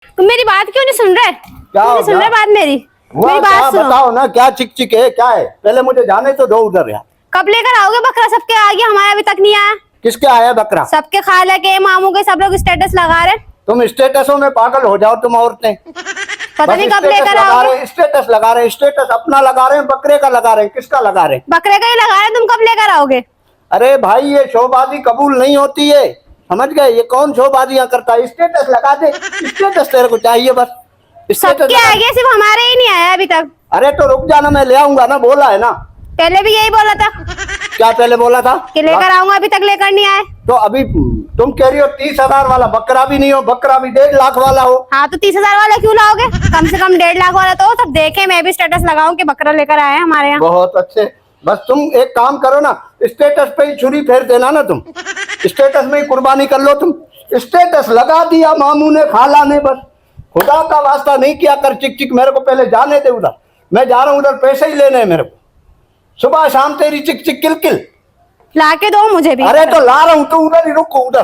तुम मेरी बात क्यों नहीं सुन रहे? क्या क्यों हो नहीं सुन गया? रहे बात मेरी? मेरी क्या बात सुनो। बताओ ना, क्या चिक चिक है, क्या है? पहले मुझे जाने तो दो उधर यार। कब लेकर आओगे बकरा? सबके आ गया, हमारा अभी तक नहीं आया। किसके आया बकरा? सबके खाला के, मामू के, सब लोग स्टेटस लगा रहे। तुम स्टेटसों में पागल हो जाओ तुम औरतें। पता नहीं कब लेकर आओगे। स्टेटस लगा रहे, स्टेटस अपना लगा रहे हैं, बकरे का लगा रहे हैं, किसका लगा रहे हैं? बकरे का ही लगा रहे, तुम कब लेकर आओगे? अरे भाई, ये शोबाजी कबूल नहीं होती है, समझ गए? ये कौन शोबाजियां करता है? स्टेटस लगा दे, स्टेटस तेरे को चाहिए बस। सबके आ गया, सिर्फ हमारे ही नहीं आया अभी तक। अरे तो रुक जाना, मैं ले आऊंगा ना, बोला है ना। पहले भी यही बोला था क्या पहले बोला था कि लेकर आऊंगा, अभी तक लेकर नहीं आए। तो अभी तुम कह रही हो 30,000 वाला बकरा भी नहीं हो, बकरा भी 1.5 लाख वाला हो। हाँ तो 30,000 वाला क्यों लाओगे? कम से कम 1.5 लाख वाला तो हो, तब देखे मैं भी स्टेटस लगाऊं कि बकरा लेकर आए हैं हमारे यहाँ। बहुत अच्छे। बस तुम एक काम करो ना, स्टेटस पे ही छुरी फेर देना ना, तुम स्टेटस में ही कुर्बानी कर लो। तुम स्टेटस लगा दिया मामू ने, खाला ने, बस खुदा का वास्ता नहीं किया कर चिक चिक। मेरे को पहले जाने दे उधर, मैं जा रहा हूँ उधर, पैसे ही लेने हैं मेरे को। सुबह शाम तेरी चिक चिक किल किल। ला के दो मुझे भी। अरे तो ला रहा हूँ, तो उधर ही रुको, उधर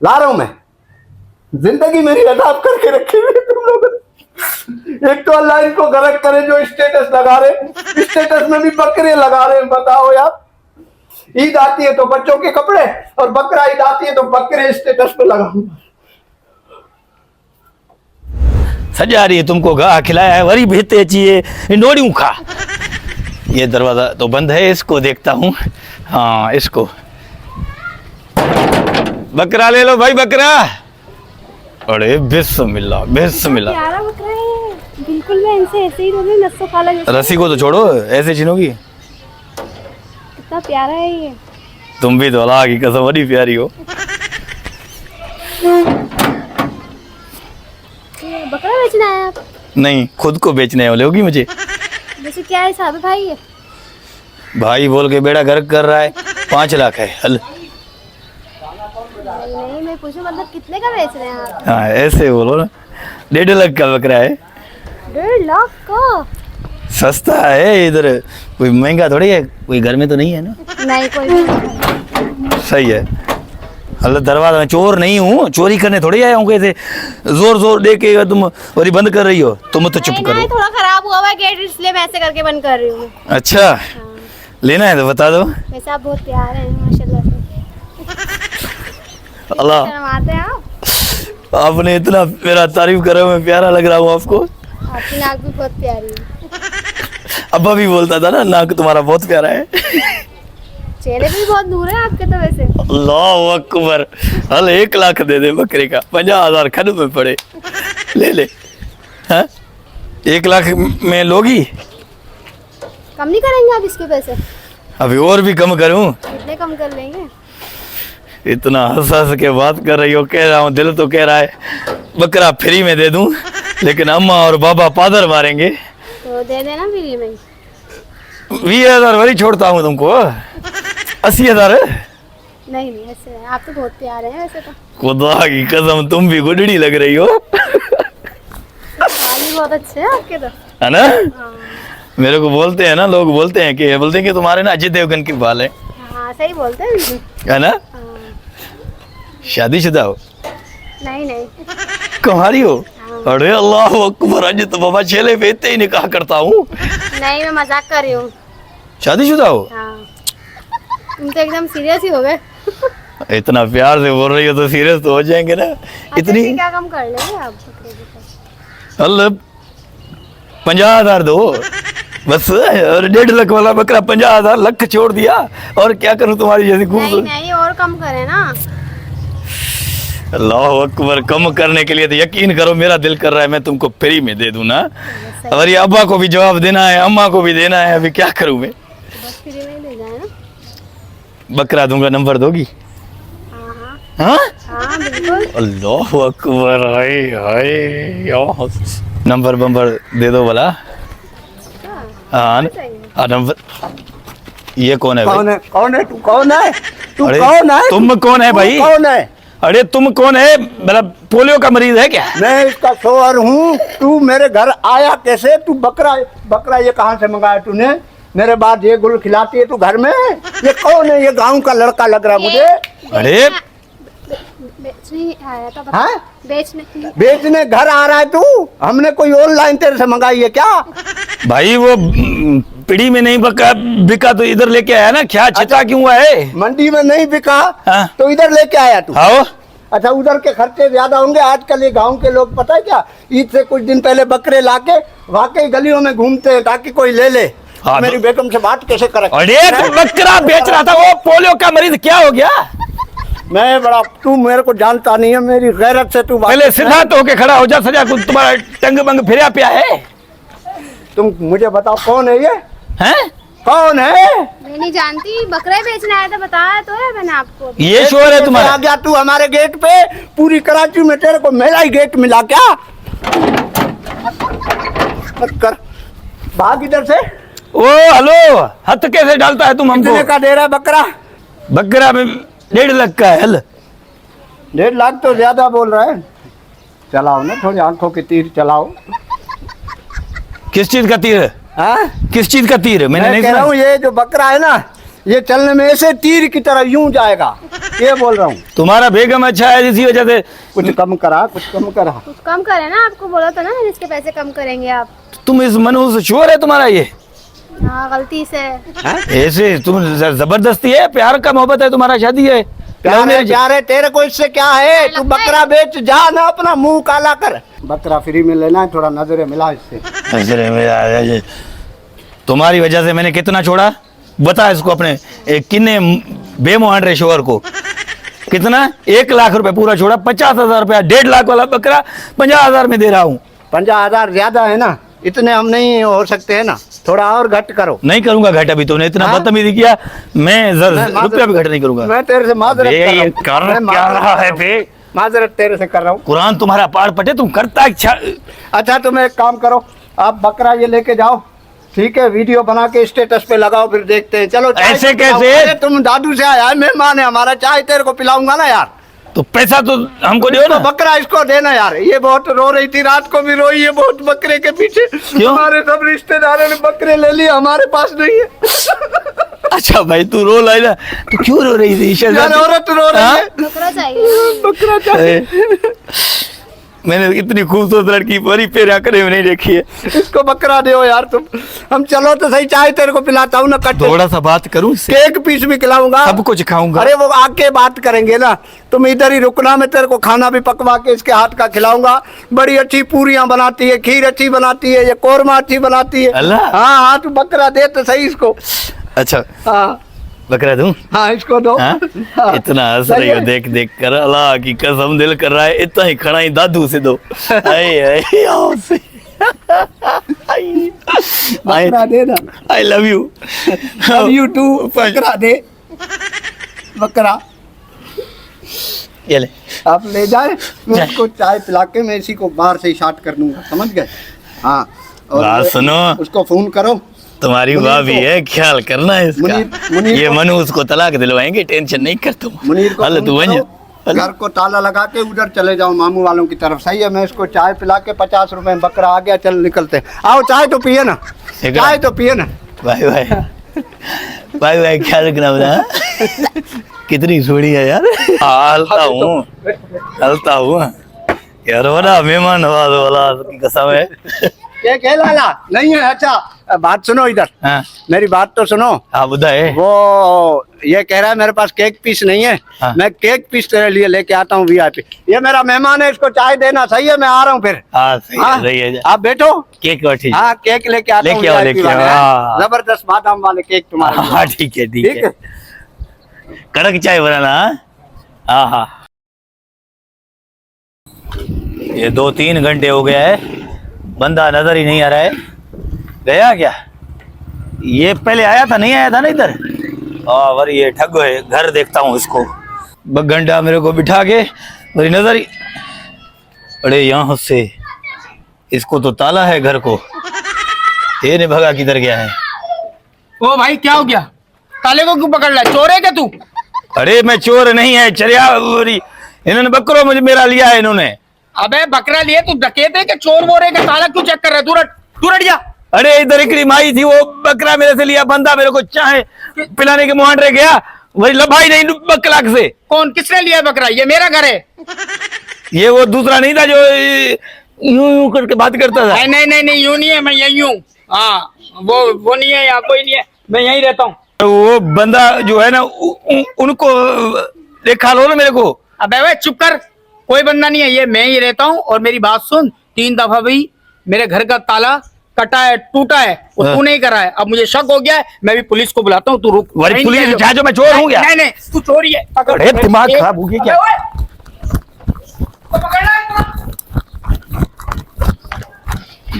ला रहा हूँ मैं। जिंदगी मेरी अदाब करके रखी हुई है तुम लोगों ने। एक तो अल्लाह इनको गरक करे जो स्टेटस लगा रहे, स्टेटस में भी बकरे लगा रहे हैं। बताओ यार, ईद आती है तो बच्चों के कपड़े, और बकरा ईद आती है तो बकरे स्टेटस पे लगाऊंगा। सजा रही है तुमको, घा खिलाया है, वरी भेजते चाहिए नोड़ियों खा। ये दरवाजा तो बंद है, इसको देखता हूँ। हाँ, इसको बकरा ले लो भाई, बकरा। अरे बिस्मिल्लाह बिस्मिल्लाह। प्यारा बकरा है ये, बिल्कुल मैं इनसे ऐसे ही रोगी, नस्सो खाला जैसा। रस्सी को तो छोड़ो, ऐसे छीनोगी? कितना प्यारा है ये। तुम भी तो अल्लाह की कसम बड़ी प्यारी हो। ये बकरा बेचना है आप? नहीं, खुद को बेचने वाले होगी मुझे। वैसे क्या हिसाब है भाई ये? भाई बोल के बेड़ा गर्क कर रहा है। 5 लाख है। हल नहीं, मैं पूछूं मतलब कितने का बेच रहे हैं आप? हाँ, ऐसे बोलो ना। 1.5 लाख का बकरा है। 1.5 लाख का? सस्ता है इधर, कोई महंगा थोड़ी है, कोई घर में तो नहीं है ना। नहीं, कोई नहीं। सही है। अल्लाह दरवाजा में चोर नहीं हूँ, चोरी करने थोड़ी आया हूँ। कैसे जोर जोर दे के तुम और बंद कर रही हो? तुम तो चुप करो। नहीं, थोड़ा खराब हुआ है गेट, इसलिए मैं ऐसे करके बंद कर रही हूँ। अच्छा, लेना है तो बता दो। वैसे आप बहुत प्यारे हैं माशाल्लाह से। अल्लाह, शर्माते हैं आप। आपने इतना मेरा तारीफ करा, मैं प्यारा लग रहा हूँ आपको। आपकी नाक भी बहुत प्यारी है। अब्बा भी बोलता था ना, नाक तुम्हारा बहुत प्यारा है। चेहरे भी बहुत दूर है आपके तो वैसे। अल्लाह अकबर। हल 1 लाख दे दे बकरे का, 50,000 खन में पड़े। ले ले। हाँ, 1 लाख में लोगी? कम नहीं करेंगे आप इसके पैसे? अभी और भी कम करूं? कितने कम कर लेंगे? इतना हंस हंस के बात कर रही हो, कह रहा हूँ, दिल तो कह रहा है बकरा फ्री में दे दूं, लेकिन अम्मा और बाबा पादर मारेंगे। तो दे देना फ्री में। 20,000 वही छोड़ता हूँ तुमको। 80,000 नहीं नहीं, ऐसे आप तो बहुत प्यारे हैं वैसे तो। खुदा की कसम, तुम भी गुडड़ी लग रही हो। बाल भी बहुत अच्छे हैं आपके तो। है ना? हाँ मेरे को बोलते हैं ना लोग, बोलते हैं कि तुम्हारे ना अजय देवगन के बाल है। हाँ, सही बोलते हैं बिल्कुल। है ना? हाँ। शादीशुदा हो? नहीं नहीं। कुंवारी हो? हाँ। अरे अल्लाह अकबर, अजय तो बाबा छेले बेचते ही निकाह करता हूँ। नहीं, मैं मजाक कर रही हूँ। शादीशुदा हो? हाँ। तुम तो एकदम सीरियस ही हो गए। इतना प्यार से बोल रही हो तो सीरियस तो हो जाएंगे ना। इतनी क्या कम कर लेंगे आप बकरे के पैसे? अल्लाह 50,000 दो बस। और 1.5 लाख वाला बकरा 50,000, लख छोड़ दिया। और क्या करूं तुम्हारी जैसी नहीं खूबसूरत। नहीं, और कम करें ना। अल्लाह अकबर, कम करने के लिए तो यकीन करो मेरा दिल कर रहा है मैं तुमको फ्री में दे दूं ना। और ये अब्बा को भी जवाब देना है, अम्मा को भी देना है, अभी क्या करूं मैं। बस फ्री में ही दे जाए ना। बकरा दूंगा, नंबर दोगी? हाँ हाँ हाँ बिल्कुल। अल्लाह अकबर, हाय हाय, नंबर बम्बर दे दो भला। हाँ नंबर। ये कौन है भाई? कौन है? कौन है? तू कौन है? तू अरे कौन है? तुम कौन है भाई? कौन है? अरे तुम कौन है? मतलब पोलियो का मरीज है क्या? मैं इसका शोहर हूँ। तू मेरे घर आया कैसे? तू बकरा ये कहाँ से मंगाया तूने? मेरे बाद ये गुल खिलाती है तू घर में? ये कौन है? ये गांव का लड़का लग रहा है मुझे। अरे बेचने आया था बकरा। हाँ? बेचने। बेचने घर आ रहा है तू? हमने कोई ऑनलाइन तेरे से मंगाई है क्या? भाई वो पीढ़ी में नहीं बिका तो इधर लेके आया ना, क्या छिता क्यों हुआ है? मंडी में नहीं बिका हाँ? तो इधर लेके आया तू? आओ। अच्छा, उधर के खर्चे ज्यादा होंगे। आजकल ये गांव के लोग पता है क्या, ईद से कुछ दिन पहले बकरे लाके वाकई गलियों में घूमते हैं ताकि कोई ले ले। हाँ, मेरी बेगम से बात कैसे करे? अरे तो बकरा बेच रहा था, वो पोलियो का मरीज क्या हो गया? मैं बड़ा, तू मेरे को जानता नहीं है, मेरी गैरत से तू बात पहले सीधा तो होके खड़ा हो जा, सजा कुछ तुम्हारा टंग बंग फिरा पिया है? तुम मुझे बताओ कौन है ये? हैं? कौन है? मैं नहीं जानती, बकरा ही बेचने आया था, बताया तो है मैंने आपको। ये शोर है तुम्हारा? आ गया तू हमारे गेट पे, पूरी कराची में तेरे को मेरा ही गेट मिला क्या? मत कर, भाग इधर से। ओ हेलो, हाथ कैसे डालता है तुम हमको? कितने का दे रहा है बकरा? बकरा में 1.5 लाख का है। हल 1.5 लाख तो ज्यादा बोल रहा है। चलाओ ना, थोड़ी आंखों की तीर चलाओ। किस चीज का तीर? हाँ? किस चीज का तीर? मैंने मैं नहीं कह रहा सुना। हूँ ये जो बकरा है ना, ये चलने में ऐसे तीर की तरह यूं जाएगा, ये बोल रहा हूँ। तुम्हारा बेगम अच्छा है इसी वजह से। कुछ कम करा, कुछ कम करा। कुछ कम करे ना, आपको बोला था ना इसके पैसे कम करेंगे आप। तुम इस मनु से शोर है तुम्हारा ये? हाँ, गलती से। ऐसे तुम जबरदस्ती है? प्यार का मोहब्बत है तुम्हारा? शादी है? प्यार है तेरे को, इससे क्या है? तू बकरा बेच जा ना, अपना मुंह काला कर। बकरा फ्री में लेना है, थोड़ा नजरे मिला इससे। नजरे में तुम्हारी वजह से मैंने कितना छोड़ा बता इसको अपने किन्ने बेमोहन रहे शोहर को। कितना? 1 लाख रुपए पूरा छोड़ा, 50,000 रुपया। 1.5 लाख वाला बकरा 50,000 में दे रहा हूँ। 50,000 ज्यादा है ना, इतने हम नहीं हो सकते है ना, थोड़ा और घट करो। नहीं करूंगा घट, अभी तुमने इतना हाँ? बदतमीजी किया, मैं रुपया भी घट नहीं करूंगा। मैं तेरे से माजरत बे, कर रहा ये हूँ। कर मैं क्या माजरत रहा कर है रहा हूँ। बे? माजरत तेरे से कर रहा हूँ। कुरान तुम्हारा पार पटे, तुम करता अच्छा। अच्छा, तुम एक काम करो, आप बकरा ये लेके जाओ, ठीक है? वीडियो बना के स्टेटस पे लगाओ, फिर देखते हैं। चलो चाय ऐसे तो पिलाओ। कैसे? अरे तुम दादू से आया है, मेहमान है हमारा, चाय तेरे को पिलाऊंगा ना यार। तो पैसा तो हमको दो इसको ना। बकरा इसको देना यार। ये बहुत रो रही थी, रात को भी रोई है बहुत बकरे के पीछे। क्यों? हमारे सब रिश्तेदारों ने बकरे ले लिए, हमारे पास नहीं है। अच्छा भाई, तू रो लाई ना, तू क्यों रो रही थी? यार औरत रो रही है। बकरा चाहिए। बकरा चाहिए। मैंने इतनी खूबसूरत लड़की परी पेरा करे में नहीं देखी है। इसको बकरा दो यार तुम। हम चलो तो सही, चाय तेरे को पिलाता हूँ ना, कट थोड़ा सा बात करूं इससे? केक पीस भी खिलाऊंगा, सब कुछ खाऊंगा। अरे वो आके बात करेंगे ना, तुम इधर ही रुकना, मैं तेरे को खाना भी पकवा के इसके हाथ का खिलाऊंगा। बड़ी अच्छी पूरियां बनाती है, खीर अच्छी बनाती है, ये कोरमा अच्छी बनाती है। अल्लाह। हाँ हाँ, तू बकरा दे तो सही इसको। अच्छा हाँ बकरा दूं? हाँ, इसको दो। हाँ? हाँ। इतना हंस सही रही हो है। देख देख कर, अल्लाह की कसम दिल कर रहा है इतना ही खड़ा ही दादू से दो। बकरा दे ना। I love you. Love you too. बकरा दे, बकरा। ये ले। आप ले जाए, मैं जाए। उसको चाय पिला के मैं इसी को बाहर से ही शार्ट कर दूंगा, समझ गए? हाँ। बात सुनो, उसको फोन करो। तुम्हारी मुनीर भाभी को- है, ख्याल करना है इसका। मुनीर ये को- मनु उसको तलाक दिलवाएंगे, टेंशन नहीं कर तुम। मुनीर को हल फोन तू बन करो, जा। घर को ताला लगा के उधर चले जाओ मामू वालों की तरफ। सही है, मैं इसको चाय पिला के 50 रुपए में बकरा आ गया, चल निकलते हैं। आओ चाय तो पिए ना, ठीक है। चाय तो पिए ना। Bye bye. बाय बाय, ख्याल रखना बना। कितनी सोड़ी है यार। हलता हूँ, हलता हूँ यार, बड़ा मेहमान वाला की कसम है। ये क्या लाला नहीं है? अच्छा बात सुनो इधर, हाँ मेरी बात तो सुनो। हाँ, बुधाए। वो ये कह रहा है मेरे पास केक पीस नहीं है। हाँ। मैं केक पीस तेरे लिए लेके आता हूँ VIP। ये मेरा मेहमान है, इसको चाय देना। सही है, मैं आ रहा हूँ फिर। हाँ सही हाँ? है, सही है। आप बैठो। केक और ठीक। हाँ, केक लेके आता हूँ लेके आओ, VIP लेके आओ, वाले, हाँ। हाँ। जबरदस्त बादाम वाले केक तुम्हारे लिए। हाँ ठीक है, ठीक ठीक है। है। कड़क चाय बनाना। हाँ हाँ। ये 2-3 घंटे हो गया है, बंदा नजर ही नहीं आ रहा है। गया क्या? ये पहले आया था, नहीं आया था ना इधर? और ये ठग है, घर देखता हूँ इसको। घंटा मेरे को बिठा के मेरी नजर ही। अरे यहाँ से इसको तो ताला है घर को, ये नहीं भगा किधर गया है? ओ भाई क्या हो गया? ताले को क्यों पकड़ रहा है? चोर है क्या तू? अरे मैं चोर नहीं है, चरिया इन्होंने बकरो मुझे मेरा लिया है इन्होंने। अबे बकरा लिए तू डकैत है कि चोर वोर है कि ताला क्यों चेक कर रहा है? तू रट जा। अरे इधर इकड़ी माई थी, वो बकरा मेरे से लिया, बंदा मेरे को चाय पिलाने के मुहांडरे गया, वही लभाई नहीं 1 लाख से। कौन, किसने लिया है बकरा? ये मेरा घर है। ये वो दूसरा नहीं था जो यूं यूं करके बात करता था। नहीं नहीं नहीं, यूं नहीं है, मैं यही हूँ। हाँ, वो नहीं है, यहाँ कोई नहीं है, मैं यहीं रहता हूँ। वो बंदा जो है ना उनको देखा लो ना मेरे को। अबे वे चुप कर, कोई बंदा नहीं है, ये मैं ही रहता हूँ। और मेरी बात सुन, 3 दफा भी मेरे घर का ताला कटा है, टूटा है, वो तू नहीं करा है। अब मुझे शक हो गया है, मैं भी पुलिस को बुलाता हूँ, तू रुक। वही पुलिस चाहे जो मैं चोर हूँ क्या? नहीं नहीं, तू चोरी है। अरे दिमाग खराब हो गया क्या? तो पकड़ना।